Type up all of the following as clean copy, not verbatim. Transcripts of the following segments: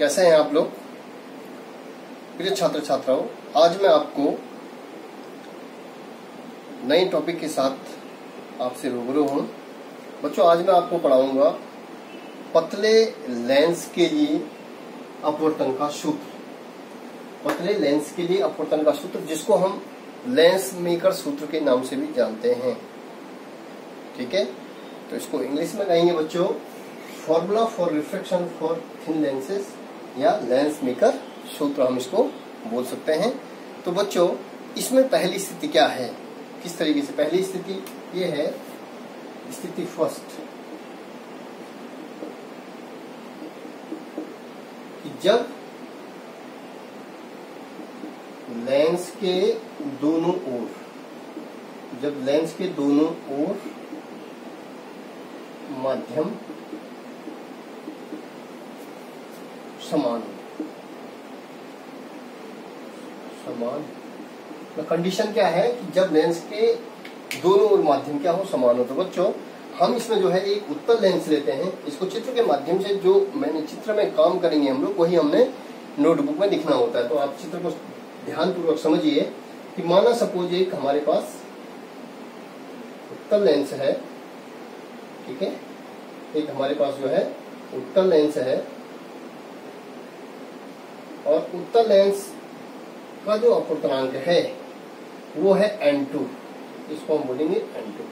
कैसे हैं आप लोग प्रिय छात्र छात्राओं। आज मैं आपको नए टॉपिक के साथ आपसे रूबरू हूं। बच्चों, आज मैं आपको पढ़ाऊंगा पतले लेंस के लिए अपवर्तन का सूत्र। पतले लेंस के लिए अपवर्तन का सूत्र, जिसको हम लेंस मेकर सूत्र के नाम से भी जानते हैं। ठीक है, तो इसको इंग्लिश में कहेंगे बच्चों formula for refraction for thin lenses, या लेंस मेकर सूत्र हम इसको बोल सकते हैं। तो बच्चों, इसमें पहली स्थिति क्या है, किस तरीके से? पहली स्थिति ये है, स्थिति फर्स्ट, कि जब लेंस के दोनों ओर, माध्यम समान तो कंडीशन क्या है कि जब लेंस के दोनों ओर माध्यम क्या हो, समान हो। तो बच्चों, हम इसमें जो है एक उत्तल लेंस लेते हैं। इसको चित्र के माध्यम से जो मैंने चित्र में काम करेंगे हम लोग, वही हमने नोटबुक में लिखना होता है। तो आप चित्र को ध्यानपूर्वक समझिए कि माना सपोज एक हमारे पास उत्तल लेंस है। ठीक है, एक हमारे पास जो है उत्तल लेंस है, और उत्तल लेंस का जो अपवर्तनांक है वो है n2। इसको हम बोलेंगे n2।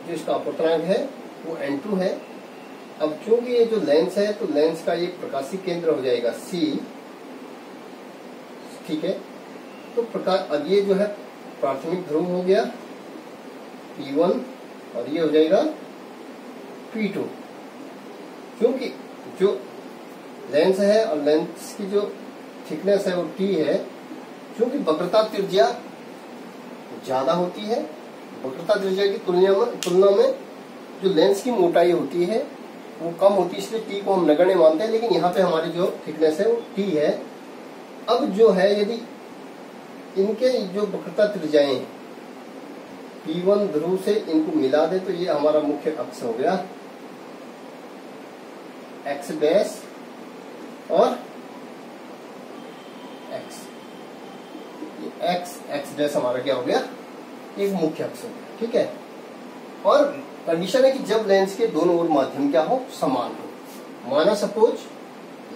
जो इसका अपवर्तनांक है वो n2 है। अब चूंकि ये जो लेंस है, तो लेंस का ये प्रकाशीय केंद्र हो जाएगा C। ठीक है, तो प्रकाश, अब ये जो है प्राथमिक ध्रुव हो गया P1, और ये हो जाएगा P2। क्योंकि जो लेंस है और लेंस की जो थिकनेस है वो T है, क्योंकि वक्रता त्रिज्या ज्यादा होती है। वक्रता त्रिज्या की तुलना में जो लेंस की मोटाई होती है वो कम होती है, इसलिए T को हम नगण्य मानते हैं। लेकिन यहाँ पे हमारी जो थिकनेस है वो T है। अब जो है, यदि इनके जो वक्रता त्रिज्याएं P1 ध्रुव से इनको मिला दे, तो ये हमारा मुख्य अक्ष हो गया x डैश और x डैश हमारा क्या हो गया, एक मुख्य अक्ष हो गया। ठीक है, और कंडीशन है कि जब लेंस के दोनों ओर माध्यम क्या हो, समान हो। माना सपोज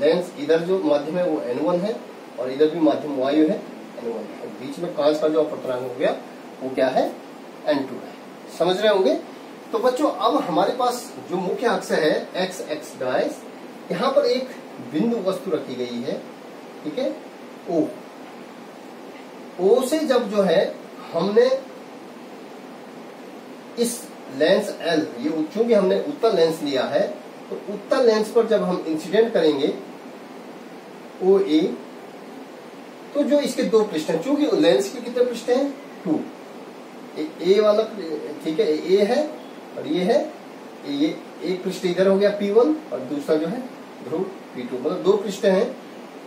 लेंस इधर जो माध्यम है वो n1 है, और इधर भी माध्यम वायु है n1 है, और बीच में कांच का जो अपवर्तनांक हो गया वो क्या है, n2 है। समझ रहे होंगे। तो बच्चों, अब हमारे पास जो मुख्य अक्ष है x डैश, यहाँ पर एक बिंदु वस्तु रखी गई है। ठीक है, O से जब जो है हमने इस लेंस L, ये चूंकि हमने उत्तल लेंस लिया है, तो उत्तल लेंस पर जब हम इंसिडेंट करेंगे OA, तो जो इसके दो पृष्ठ हैं, चूंकि लेंस के कितने पृष्ठ हैं, 2। A वाला, ठीक है, A है और ये है, ये एक पृष्ठ इधर हो गया P1, और दूसरा जो है ध्रुव P2, मतलब दो पृष्ठ हैं।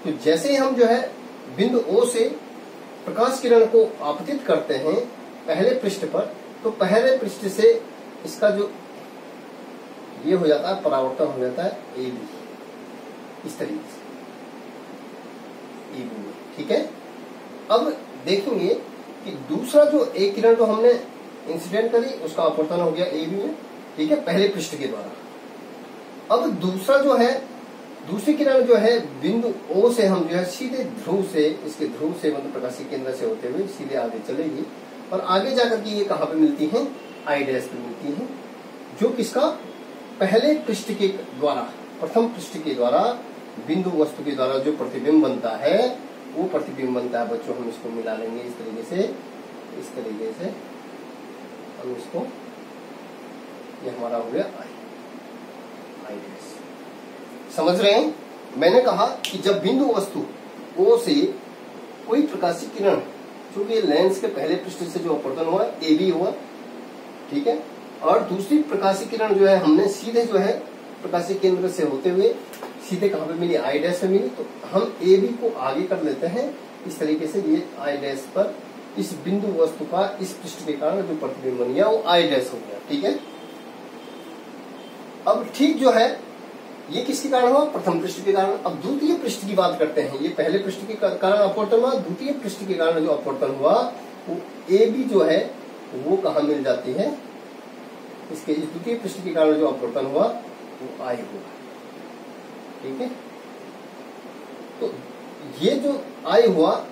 तो जैसे ही हम जो है बिंदु O से प्रकाश किरण को आपतित करते हैं पहले पृष्ठ पर, तो पहले पृष्ठ से इसका जो ये हो जाता है, परावर्तन हो जाता है AB, इस तरीके से AB में। ठीक है, अब देखेंगे कि दूसरा जो एक किरण को हमने इंसिडेंट करी, उसका अपवर्तन हो गया AB में। ठीक है, पहले पृष्ठ के द्वारा। अब दूसरा जो है, दूसरी किरण जो है बिंदु O से हम जो है सीधे ध्रुव से, इसके ध्रुव से मतलब प्रकाशीय केंद्र से होते हुए सीधे आगे चलेगी, और आगे जाकर के ये कहाँ पे मिलती हैं, I डैश पे मिलती हैं, जो किसका, पहले पृष्ठ के द्वारा, प्रथम पृष्ठ के द्वारा बिंदु वस्तु के द्वारा जो प्रतिबिंब बनता है, वो प्रतिबिंब बनता है। बच्चों, हम इसको मिला लेंगे इस तरीके से हम इसको, ये हमारा हो गया I डैश। समझ रहे हैं? मैंने कहा कि जब बिंदु वस्तु O से कोई प्रकाशीय किरण, चूंकि लेंस के पहले पृष्ठ से जो अपवर्तन हुआ AB हुआ, ठीक है, और दूसरी प्रकाशीय किरण जो है हमने सीधे जो है प्रकाशीय केंद्र से होते हुए सीधे कहाँ पे मिली, I डैश पे मिली, तो हम AB को आगे कर लेते हैं इस तरीके से। ये I डैश पर इस बिंदु वस्तु का इस पृष्ठ के कारण जो प्रतिबिंब बन गया वो I डैश हो गया। ठीक है, अब ठीक जो है ये किसके कारण हुआ? प्रथम पृष्ठ के कारण। अब द्वितीय पृष्ठ की बात करते हैं। ये पहले पृष्ठ के कारण अपवर्तन हुआ, द्वितीय पृष्ठ के कारण जो अपवर्तन हुआ वो ए बी जो है वो कहाँ मिल जाती है? इसके इस द्वितीय पृष्ठ के कारण जो अपवर्तन हुआ वो आई हुआ। ठीक है, तो ये जो आई हुआ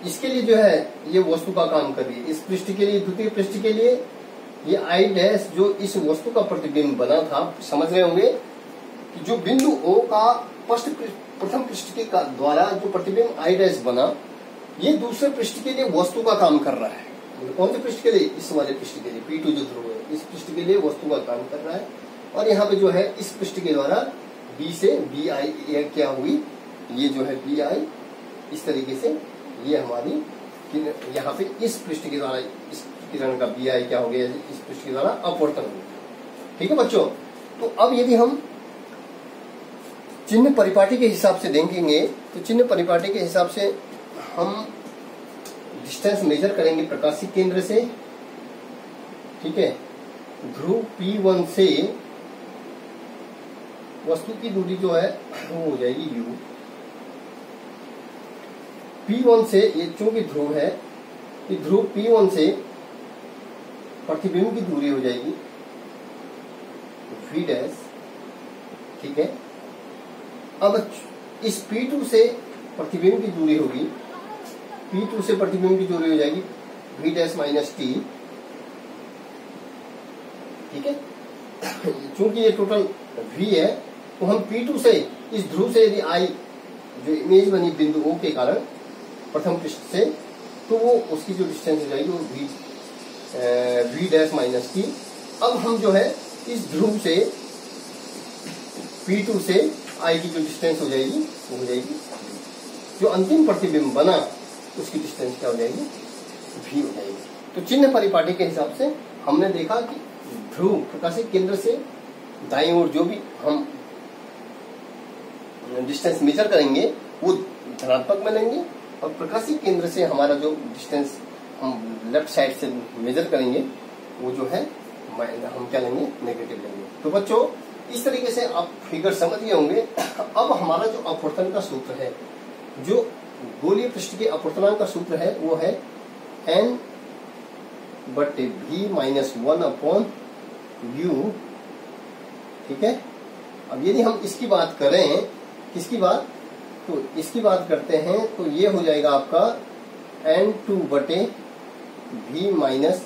इसके लिए जो है ये वस्तु का काम कर रही है। इस पृष्ठ के लिए, द्वितीय पृष्ठ के लिए ये आई डैश जो इस वस्तु का प्रतिबिंब बना था, समझ रहे होंगे कि जो बिंदु O का प्रथम पृष्ठ के द्वारा जो प्रतिबिंब आई डैश बना, ये दूसरे पृष्ठ के लिए वस्तु का काम कर रहा है। कौन से पृष्ठ के लिए? इस वाले पृष्ठ के लिए, P2 जो ध्रुव है इस पृष्ठ के लिए वस्तु का काम कर रहा है। और यहाँ पे जो है इस पृष्ठ के द्वारा B से BI क्या हुई, ये जो है BI इस तरीके से ये हमारी यहाँ पे इस पृष्ठ के द्वारा इस किरण का BI क्या हो गया, इस पृष्ठ के द्वारा अपवर्तन हो गया। ठीक है बच्चों, तो अब यदि हम चिन्ह परिपाटी के हिसाब से देखेंगे तो चिन्ह परिपाटी के हिसाब से हम डिस्टेंस मेजर करेंगे प्रकाशीय केंद्र से। ठीक है, ध्रुव P1 से वस्तु की दूरी जो है वो हो जाएगी U। P1 से ये चूंकि ध्रुव है, ये ध्रुव P1 से प्रतिबिंब की दूरी हो जाएगी V डैश। ठीक है, अब इस P2 से प्रतिबिंब की दूरी होगी, P2 से प्रतिबिंब की दूरी हो जाएगी V डैश माइनस T। ठीक है, चूंकि ये टोटल V है तो हम P2 से इस ध्रुव से यदि I जो इमेज बनी बिंदु O के कारण प्रथम पृष्ठ से, तो वो उसकी जो डिस्टेंस हो जाएगी वो V डैश माइनस T। अब हम जो है इस ध्रुव से P2 से I की जो डिस्टेंस हो जाएगी वो हो जाएगी जो अंतिम प्रतिबिंब बना उसकी डिस्टेंस क्या हो जाएगी? V हो जाएगी। तो चिन्ह परिपाटी के हिसाब से हमने देखा कि ध्रुव प्रकाशीय केंद्र से दाईं ओर जो भी हम डिस्टेंस मेजर करेंगे वो धनात्मक में लेंगे, और प्रकाशीय केंद्र से हमारा जो डिस्टेंस हम लेफ्ट साइड से मेजर करेंगे वो जो है हम क्या लेंगे? नेगेटिव लेंगे। तो बच्चों इस तरीके से आप फिगर समझ गए होंगे। अब हमारा जो अपवर्तन का सूत्र है, जो गोलीय पृष्ठ के अपवर्तनांक का सूत्र है वो है N बटे V माइनस 1 अपॉन U। ठीक है, अब यदि हम इसकी बात करें, किसकी बात? तो इसकी बात करते हैं तो ये हो जाएगा आपका N2 बटे V माइनस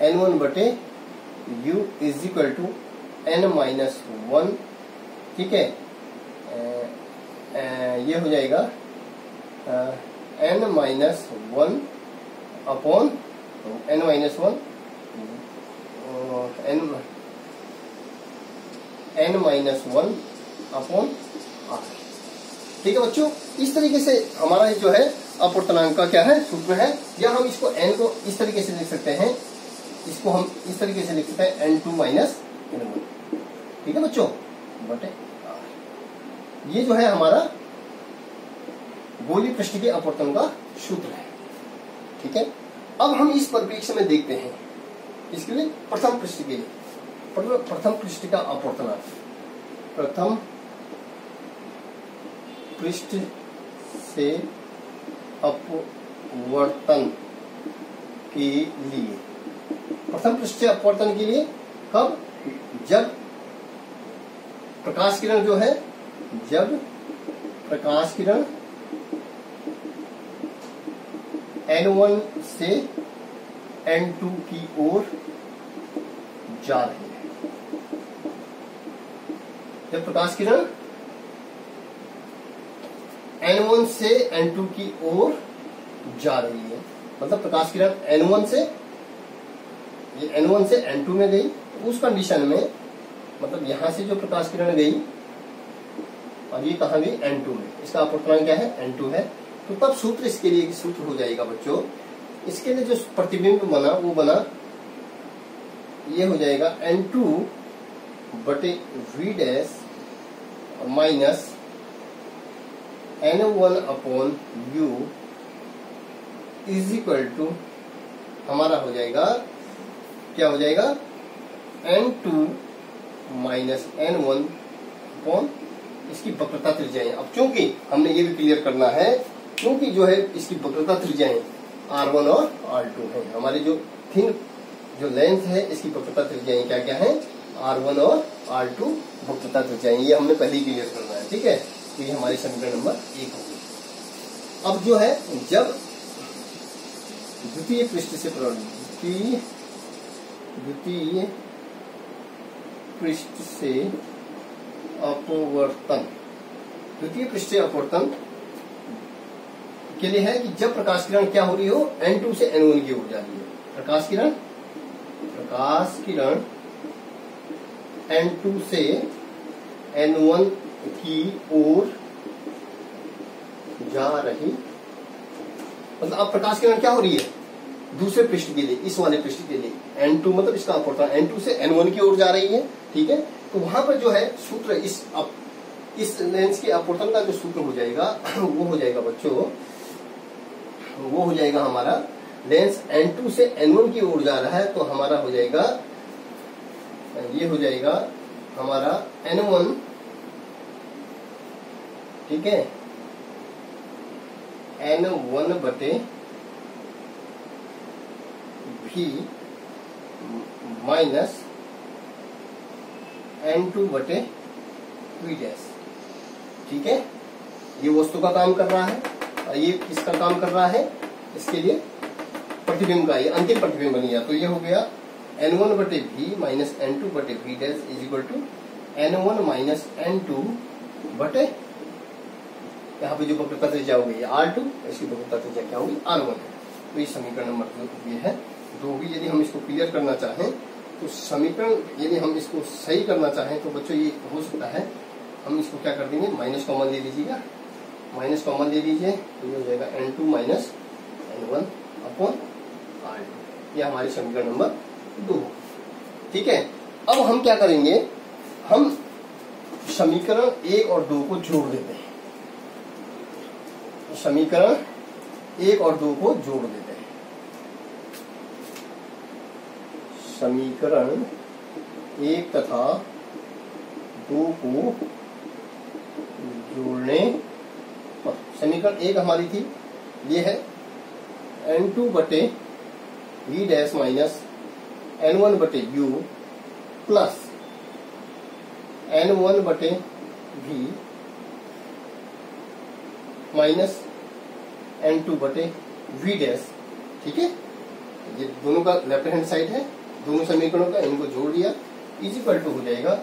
N1 बटे U is equal to N minus 1। ठीक है, ये हो जाएगा N minus 1 upon N minus 1 N minus 1 upon R। ठीक है बच्चों, इस तरीके से हमारा जो है अपवर्तनांक का क्या है? सूत्र है। या हम इसको N को इस तरीके से लिख सकते हैं, इसको हम इस तरीके से लिख सकते हैं N2 माइनस N1। ठीक है बच्चों, बटे R। ये जो है हमारा गोलीय पृष्ठ के अपवर्तन का सूत्र है। ठीक है, अब हम इस परिप्रेक्ष्य में देखते हैं इसके लिए प्रथम पृष्ठ के लिए, प्रथम पृष्ठ का अपवर्तनांक, प्रथम पृष्ठ से अपवर्तन के लिए, प्रथम पृष्ठ से अपवर्तन के लिए कब? जब प्रकाश किरण जो है, जब प्रकाश किरण N1 से N2 की ओर जा रही है। जब प्रकाश किरण N1 से N2 की ओर जा रही है, मतलब प्रकाश किरण N1 से, ये N1 से N2 में गई, उस कंडीशन में मतलब यहां से जो प्रकाश किरण गई और ये कहां गई? N2 में। इसका अपवर्तनांक क्या है? N2 है। तो तब सूत्र इसके लिए सूत्र हो जाएगा बच्चों, इसके लिए जो प्रतिबिंब बना वो बना, ये हो जाएगा N2 बटे V dash minus N1 upon U is equal to हमारा हो जाएगा, क्या हो जाएगा? N2 माइनस N1 अपॉन इसकी वक्रता त्रिज्याएं। अब चूंकि हमने ये भी क्लियर करना है, क्योंकि जो है इसकी वक्रता त्रिज्याएं R1 और R2 है, हमारी जो थिन जो लेंथ है इसकी वक्रता त्रिज्याएं क्या क्या है, R1 और R2 वक्रता त्रिज्याएं, ये हमने पहले ही क्लियर करना है। ठीक है, तो ये हमारी समीकरण नंबर 1 होगी। अब जो है जब द्वितीय पृष्ठ से द्वितीय पृष्ठ से अपवर्तन, द्वितीय पृष्ठ से अपवर्तन के लिए है कि जब प्रकाश किरण क्या हो रही हो, N2 से N1 की ओर जा रही है। प्रकाश किरण N2 से N1 की ओर जा रही, मतलब अब प्रकाश किरण क्या हो रही है, दूसरे पृष्ठ के लिए, इस वाले पृष्ठ के लिए N2 मतलब इसका अपवर्तन N2 से N1 की ओर जा रही है। ठीक है, तो वहां पर जो है सूत्र इस लेंस के अपवर्तन का जो सूत्र हो जाएगा वो हो जाएगा बच्चों, वो हो जाएगा हमारा लेंस N2 से N1 की ओर जा रहा है तो हमारा हो जाएगा, ये हो जाएगा हमारा N1, ठीक है, N1 बटे भी माइनस N2 बटे वी डैश। ठीक है, ये वस्तु का काम कर रहा है और ये किसका काम कर रहा है, इसके लिए प्रतिबिंब का, ये अंतिम प्रतिबिंब बन गया। तो ये हो गया N1 बटे भी माइनस N2 बटे V dash is equal to N1 minus N2 बटे, यहाँ पे जो वक्रता त्रिज्या हो गई R2, इसकी वक्रता त्रिज्या क्या होगी, R1 है। तो ये समीकरण नंबर ये है 2 भी। यदि हम इसको क्लियर करना चाहें तो समीकरण, यदि हम इसको सही करना चाहें तो बच्चों ये हो सकता है, हम इसको क्या कर देंगे, माइनस कॉमन ले लीजिएगा, माइनस कॉमन ले लीजिए तो ये हो जाएगा N2 minus N1 upon R2। ये हमारी समीकरण नंबर 2। ठीक है, अब हम क्या करेंगे, हम समीकरण 1 और 2 को जोड़ देते हैं, समीकरण 1 और 2 को जोड़ देते हैं। समीकरण 1 तथा 2 को जोड़ने, समीकरण 1 हमारी थी, ये है N2 बटे वी डैश माइनस N1 बटे यू प्लस N1 बटे वी माइनस N2 बटे वी डैश। ठीक है, ये दोनों का लेफ्ट हैंड साइड है, दोनों समीकरणों का, इनको जोड़ दिया, इज इक्वल टू हो जाएगा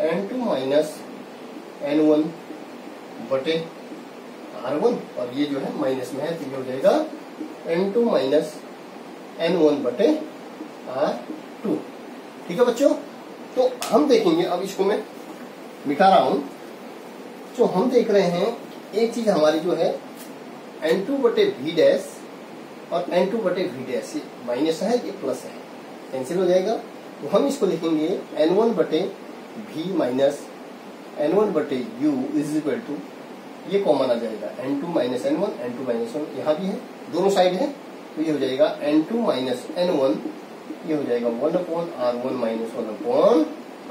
N2 माइनस N1 बटे R1, और ये जो है माइनस में है तो ये हो जाएगा N2 माइनस N1 बटे R2। ठीक है बच्चों, तो हम देखेंगे, अब इसको मैं मिटा रहा हूं, जो हम देख रहे हैं एक चीज हमारी जो है N2 बटे वी डैश और N2 बटे वी डैश, ये माइनस है, ये प्लस है, कैंसिल हो जाएगा। तो हम इसको लिखेंगे N1 बटे भी माइनस N1 बटे यू इज इक्वल टू, ये कॉमन आ जाएगा N2 minus N1, N2 minus 1 यहाँ भी है, दोनों साइड है, तो ये हो जाएगा N2 माइनस N1, ये हो जाएगा 1 upon R1 minus 1 upon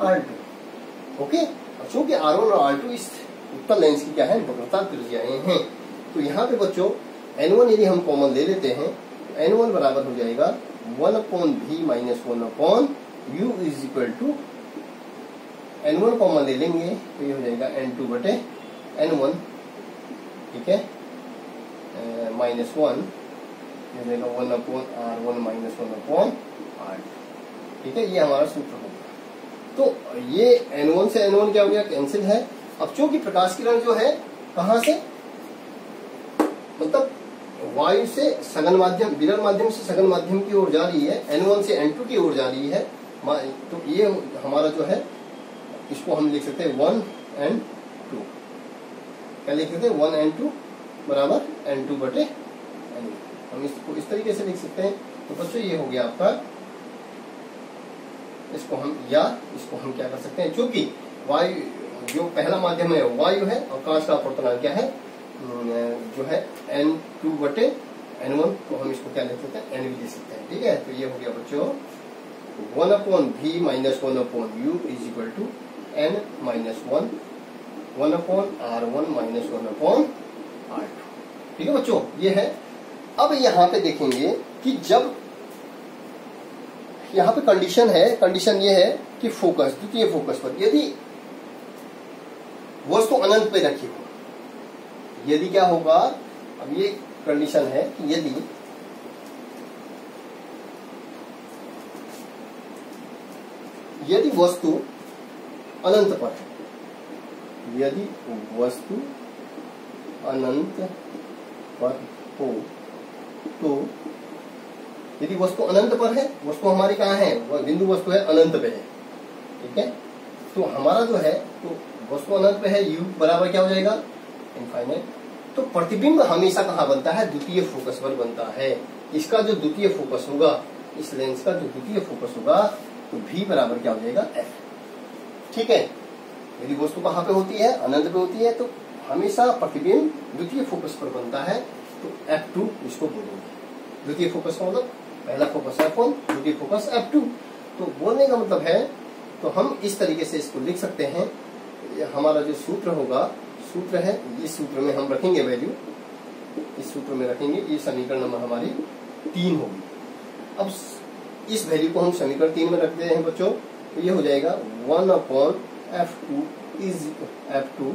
R2। Okay, चूंकि R1 और R2 इस उत्तल लेंस की क्या है, वक्रता त्रिज्याएं हैं, तो यहाँ पे बच्चों N1 यदि हम कॉमन ले लेते हैं तो N1 बराबर हो जाएगा 1 upon V minus 1 upon U is equal to, N1 common ले लेंगे तो ये हो जाएगा N2 बटे N1, ठीक है, माइनस 1, ये हो जाएगा 1 upon R1 minus 1 upon R2। ठीक है, ये हमारा सूत्र होगा। तो ये N1 से N1 क्या हो गया, कैंसिल है। अब चूंकि प्रकाश किरण जो है कहां से, मतलब वायु से सघन माध्यम, विरल माध्यम से सघन माध्यम की ओर जा रही है, N1 से N2 की ओर जा रही है, तो ये हमारा जो है, इसको हम लिख सकते हैं 1 and 2, क्या लिख सकते हैं, 1 and 2 बराबर N2 बटे N1, हम इसको इस तरीके से लिख सकते हैं। तो बच्चों ये हो गया आपका, इसको हम क्या कर सकते हैं, चूंकि वायु जो पहला माध्यम है वायु है और कांच का अपवर्तनांक क्या है, जो है N2 बटे N1, तो हम इसको क्या लिख सकते हैं, N भी लिख सकते हैं। ठीक है, तो ये हो गया बच्चों 1 upon V minus 1 upon U is equal to n minus one, 1/r1 minus 1/r2। ठीक है बच्चों, ये है। अब यहाँ पे देखेंगे कि जब यहाँ पे कंडीशन है, कंडीशन ये है कि फोकस, द्वितीय फोकस पर यदि वस्तु अनंत पे रखी हो, यदि क्या होगा, अब ये कंडीशन है कि यदि वस्तु अनंत पर है, यदि वस्तु अनंत पर हो, तो यदि वस्तु अनंत पर है, वस्तु हमारी कहाँ है, वह बिंदु वस्तु है अनंत पे है। ठीक है, तो हमारा जो है, तो वस्तु अनंत पे है, u बराबर क्या हो जाएगा, इनफाइनाइट। तो प्रतिबिंब हमेशा कहाँ बनता है, द्वितीय फोकस पर बनता है। इसका जो द्वितीय फोकस होगा, इस लेंस का जो द्वितीय फोकस होगा, तो v बराबर क्या हो जाएगा, f। ठीक है, यदि वस्तु कहाँ पे होती है, अनंत पे होती है, तो हमेशा प्रतिबिंब द्वितीय फोकस पर बनता है, तो f2 इसको बोलेंगे। द्वितीय फोकस का मतलब पहला फोकस f1, द्वितीय फोकस f2। तो बोलने का मतलब है, तो हम इस तरीके से इसको लिख सकते हैं। हमारा जो सूत्र होगा, सूत्र है, इस सूत्र में हम रखेंगे वैल्यू, इस सूत्र में रखेंगे, ये समीकरण नंबर हमारी 3 होगी। अब इस वैल्यू को हम समीकरण 3 में रखते हैं बच्चों, तो ये हो जाएगा 1/f2 इज f2,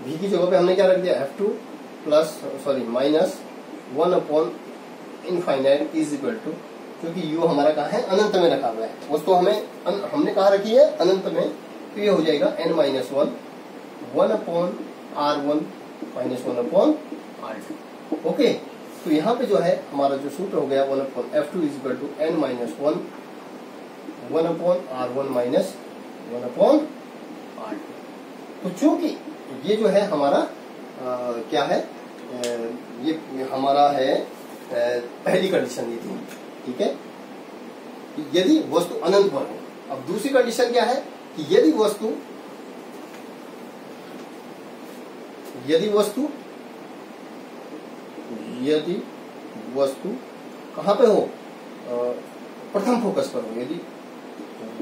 v की जगह पे हमने क्या रख दिया, f2 प्लस माइनस 1/इनफाइनाइट इज इक्वल टू, क्योंकि u हमारा कहाँ है, अनंत में रखा हुआ है, वस्तु हमने कहाँ रखी है, अनंत में, तो ये हो जाएगा n minus 1/r1 minus 1/r2। Okay, तो यहाँ पे जो है हमारा जो सूत्र हो गया 1/f2 is equal to n minus 1/r1 minus 1/r2। तो चूंकि ये जो है हमारा क्या है, ये हमारा है पहली कंडीशन ये थी। ठीक है, यदि वस्तु अनंत पर हो। अब दूसरी कंडीशन क्या है कि यदि वस्तु कहाँ पे हो, प्रथम फोकस पर हो, यदि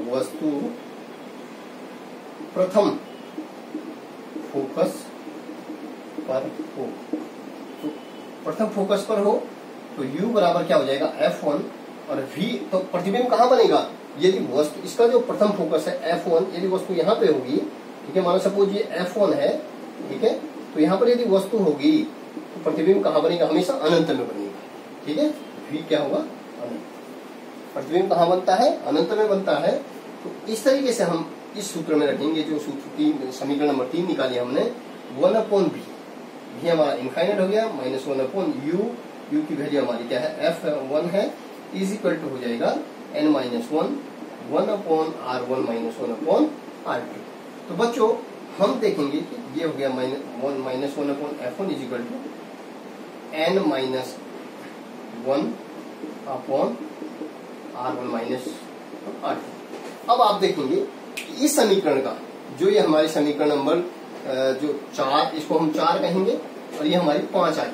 वस्तु प्रथम फोकस पर हो, तो प्रथम फोकस पर हो, तो u बराबर क्या हो जाएगा, f1 और v। तो प्रतिबिंब कहाँ बनेगा, यदि वस्तु, इसका जो प्रथम फोकस है f1, यदि वस्तु यहाँ पे होगी, ठीक है, मानो सपोज ये f1 है, ठीक है, तो यहाँ पर यदि वस्तु होगी, तो प्रतिबिंब कहाँ बनेगा, हमेशा अनंत में बनेगा। ठीक है, v क्या होगा, अनंत। प्रतिबिंब कहाँ बनता है, अनंत में बनता है। तो इस तरीके से हम इस सूत्र में रखेंगे, जो सूत्र समीकरण नंबर 3 निकाली हमने, 1/v, v हमारा इनफाइनाइट हो गया, माइनस 1/u, u की वैल्यू हमारी क्या है, f1 है, इज इक्वल टू हो जाएगा n minus 1/r1 minus 1/r2। तो बच्चों हम देखेंगे कि ये हो गया minus 1/f1 is equal to n minus 1/r1 minus r2। अब आप देखेंगे कि इस समीकरण का, जो ये हमारे समीकरण नंबर जो 4, इसको हम 4 कहेंगे, और ये हमारी 5 आई।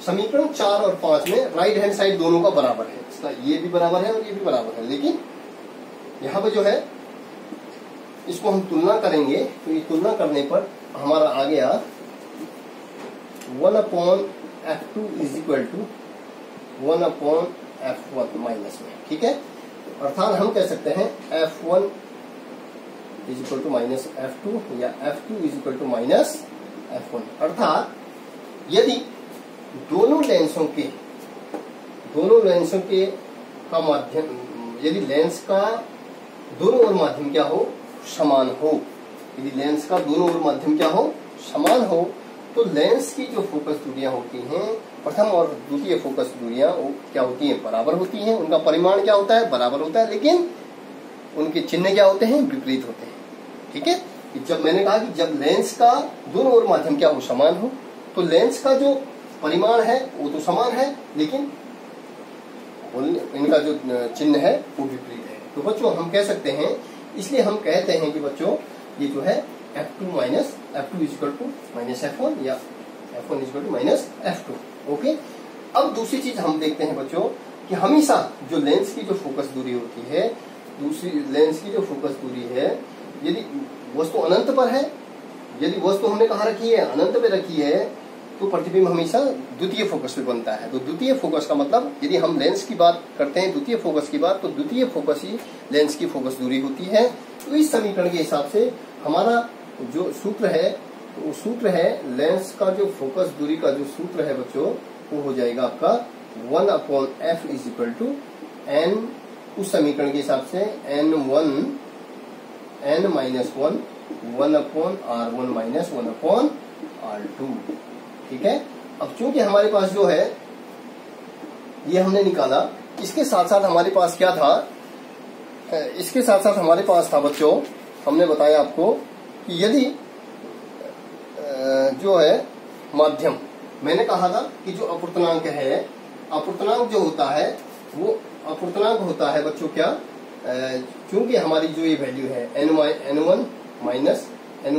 समीकरण 4 और 5 में राइट हैंड साइड दोनों का बराबर है, इसका ये भी बराबर है और ये भी बराबर है, लेकिन यहाँ पे जो है इसको हम तुलना करेंगे, तो ये तुलना करने पर हमारा आ गया 1/f2 is equal to 1/f1 minus में। ठीक है, अर्थात हम कह सकते हैं f1 is equal to minus f2 या f2 is equal to minus f1। अर्थात यदि दोनों लेंसों के का माध्यम, यदि लेंस का दोनों ओर माध्यम क्या हो, समान हो, यदि लेंस का दोनों ओर माध्यम क्या हो, समान हो, तो लेंस की जो फोकस दूरियां होती हैं, प्रथम और द्वितीय फोकस दूरियां, वो क्या होती हैं, बराबर होती हैं। उनका परिमाण क्या होता है, बराबर होता है, लेकिन उनके चिन्ह क्या होते हैं, विपरीत होते हैं। ठीक है, जब मैंने कहा कि जब लेंस का दोनों ओर माध्यम क्या हो, समान हो, तो लेंस का जो परिमाण है वो तो समान है, लेकिन इनका जो चिन्ह है वो विपरीत है। तो बच्चों हम कह सकते हैं, इसलिए हम कहते हैं कि बच्चों ये जो है f2 minus f2 is equal to minus f1 या f1 is equal to minus f2। Okay, अब दूसरी चीज हम देखते हैं बच्चों कि हमेशा जो लेंस की जो फोकस दूरी होती है, दूसरी लेंस की जो फोकस दूरी है, यदि वस्तु अनंत पर है, यदि वस्तु हमने कहाँ रखी है, अनंत पे रखी है, तो प्रतिबिंब हमेशा द्वितीय फोकस पे बनता है। तो द्वितीय फोकस का मतलब, यदि हम लेंस की बात करते हैं, द्वितीय फोकस की बात, तो द्वितीय फोकस ही लेंस की फोकस दूरी होती है। तो इस समीकरण के हिसाब से हमारा जो सूत्र है, वो सूत्र है लेंस का जो फोकस दूरी का जो सूत्र है बच्चों, वो हो जाएगा आपका 1/f is equal to n, उस समीकरण के हिसाब से n1 n minus 1 1/r1 minus 1/r2। ठीक है। अब चूंकि हमारे पास जो है ये हमने निकाला, इसके साथ साथ हमारे पास क्या था, इसके साथ साथ हमारे पास था बच्चों, हमने बताया आपको कि यदि जो है माध्यम, मैंने कहा था कि जो अपूर्णांक है, अपूर्णांक जो होता है वो अपूर्णांक होता है बच्चों क्या, क्योंकि हमारी जो ये वैल्यू है n1 minus n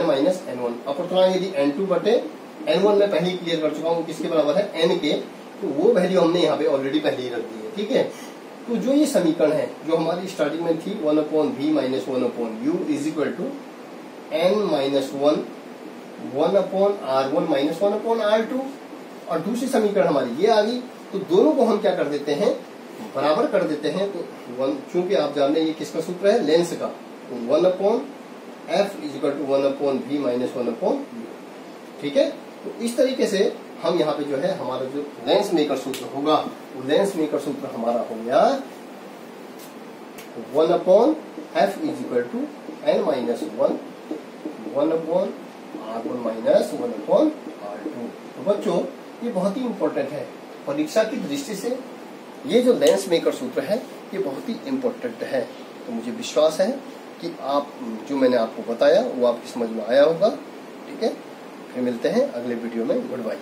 minus n1, अपूर्णांक यदि n2 बटे n1 में पहले ही क्लियर कर चुका हूँ किसके बराबर है, n के, तो वो वैल्यू हमने यहाँ पे ऑलरेडी पहले ही रख दी है। ठीक है। तो जो ये समीकरण है जो हमारी स्टार्टिंग में थी 1/v minus 1/u is equal to n minus 1 1/r1 minus 1/r2, और दूसरी समीकरण हमारी ये आ गई। तो दोनों को हम क्या कर देते हैं, बराबर कर देते हैं। तो चूंकि आप जान रहे हैं ये किसका सूत्र है, लेंस का, तो 1/f is equal to 1/v minus 1/u। ठीक है। तो इस तरीके से हम यहाँ पे जो है हमारा जो लेंस मेकर सूत्र होगा, वो लेंस मेकर सूत्र हमारा हो गया 1/f is equal to n minus 1 1/r1 minus 1/r2। तो बच्चों ये बहुत ही इंपॉर्टेंट है परीक्षा की दृष्टि से, ये जो लेंस मेकर सूत्र है ये बहुत ही इंपॉर्टेंट है। तो मुझे विश्वास है कि आप जो मैंने आपको बताया वो आपकी समझ में आया होगा। ठीक है। फिर मिलते हैं अगले वीडियो में। Good bye.